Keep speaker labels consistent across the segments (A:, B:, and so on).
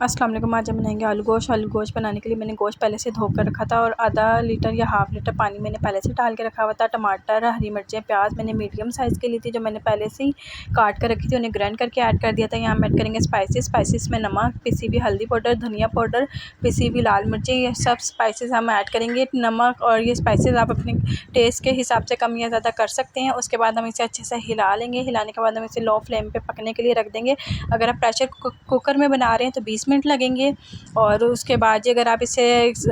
A: अस्सलाम वालेकुम। आज हम बनाएंगे आलू गोश्त। आलू गोश्त बनाने के लिए मैंने गोश्त पहले से धोकर रखा था और आधा लीटर या हाफ़ लीटर पानी मैंने पहले से डाल के रखा हुआ था। टमाटर, हरी मिर्चें, प्याज मैंने मीडियम साइज़ की ली थी जो मैंने पहले से ही काट कर रखी थी, उन्हें ग्राइंड करके ऐड कर दिया था। यहाँ हम ऐड करेंगे स्पाइसेस में नमक, पिसी हुई हल्दी पाउडर, धनिया पाउडर, पिसी हुई लाल मिर्चें, ये सब स्पाइसेस हम ऐड करेंगे। नमक और ये स्पाइसेस आप अपने टेस्ट के हिसाब से कम या ज़्यादा कर सकते हैं। उसके बाद हम इसे अच्छे से हिला लेंगे। हिलाने के बाद हम इसे लो फ्लेम पे पकने के लिए रख देंगे। अगर आप प्रेशर कुकर में बना रहे हैं तो 20 मिनट लगेंगे और उसके बाद अगर आप इसे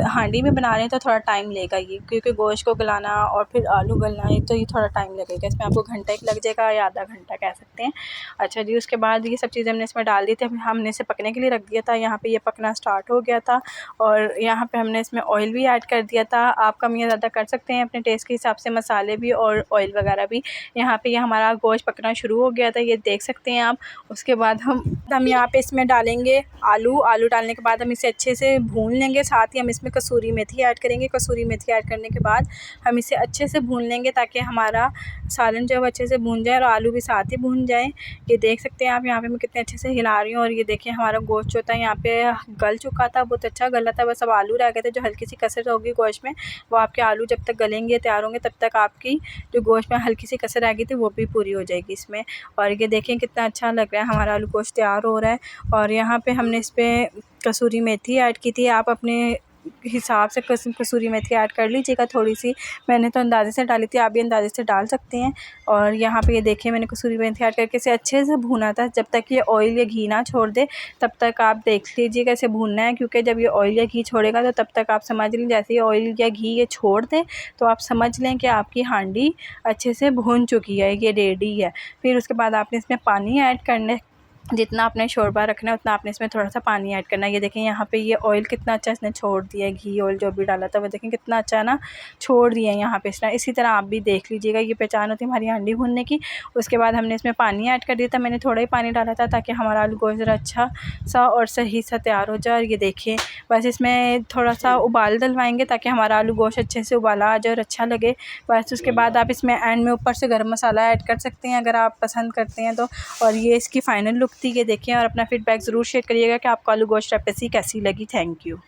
A: हांडी में बना रहे हैं तो थोड़ा टाइम लेगा ये, क्योंकि गोश्त को गलाना और फिर आलू गलना है तो ये थोड़ा टाइम लगेगा। इसमें आपको घंटा एक लग जाएगा या आधा घंटा कह सकते हैं। अच्छा जी, उसके बाद ये सब चीज़ें हमने इसमें डाल दी थी, हमने इसे पकने के लिए रख दिया था। यहाँ पे ये पकना स्टार्ट हो गया था और यहाँ पे हमने इसमें ऑयल भी ऐड कर दिया था। आप कम या ज़्यादा कर सकते हैं अपने टेस्ट के हिसाब से, मसाले भी और ऑयल वगैरह भी। यहाँ पे ये हमारा गोश्त पकना शुरू हो गया था, ये देख सकते हैं आप। उसके बाद हम यहाँ पे इसमें डालेंगे आलू डालने के बाद हम इसे अच्छे से भून लेंगे। साथ ही हम इसमें कसूरी मेथी ऐड करेंगे। कसूरी मेथी ऐड करने के बाद हम इसे अच्छे से भून लेंगे ताकि हमारा सालन जो है वो अच्छे से भून जाए और आलू भी साथ ही भून जाए। ये देख सकते हैं आप यहाँ पे मैं कितने अच्छे से हिला रही हूँ और ये देखिए हमारा गोश्त जो था यहाँ पे गल चुका था, बहुत अच्छा गला था। बस अब आलू रह गए थे, जो हल्की सी कसर होगी गोश्त में, वो आपके आलू जब तक गलेंगे तैयार होंगे तब तक आपकी जो गोश्त में हल्की सी कसर रह गई थी वो भी पूरी हो जाएगी इसमें। और ये देखें कितना अच्छा लग रहा है, हमारा आलू गोश्त तैयार हो रहा है। और यहाँ पे हमने इस पर कसूरी मेथी ऐड की थी। आप अपने हिसाब से कसूरी मेथी ऐड कर लीजिएगा थोड़ी सी, मैंने तो अंदाज़े से डाली थी, आप भी अंदाज़े से डाल सकते हैं। और यहाँ पे ये देखिए मैंने कसूरी मेथी ऐड करके इसे अच्छे से भूना था जब तक ये ऑयल या घी ना छोड़ दे, तब तक आप देख लीजिएगा इसे भूनना है। क्योंकि जब ये ऑयल या घी छोड़ेगा तो तब तक आप समझ लें, जैसे ही ऑयल या घी ये छोड़ दे तो आप समझ लें कि आपकी हांडी अच्छे से भून चुकी है, ये रेडी है। फिर उसके बाद आपने इसमें पानी ऐड करना है, जितना आपने शोरबा रखना है उतना आपने इसमें थोड़ा सा पानी ऐड करना है। ये देखें यहाँ पे ये ऑयल कितना अच्छा इसने छोड़ दिया है, घी ऑयल जो भी डाला था वो देखें कितना अच्छा ना छोड़ दिया है यहाँ पे इसने। इसी तरह आप भी देख लीजिएगा, ये पहचान होती है हमारी हांडी भूनने की। उसके बाद हमने इसमें पानी ऐड कर दिया था, मैंने थोड़ा ही पानी डाला था ताकि हमारा आलू गोश्त ज़रा अच्छा सा और सही सा तैयार हो जाए। और ये देखिए बस इसमें थोड़ा सा उबाल डलवाएंगे ताकि हमारा आलू गोश्त अच्छे से उबाला आ जाए और अच्छा लगे। बस उसके बाद आप इसमें एंड में ऊपर से गर्म मसाला ऐड कर सकते हैं अगर आप पसंद करते हैं तो। और ये इसकी फ़ाइनल लुक थी, ये देखें। और अपना फीडबैक ज़रूर शेयर करिएगा कि आपको आलू गोश्त रेसिपी कैसी लगी। Thank you.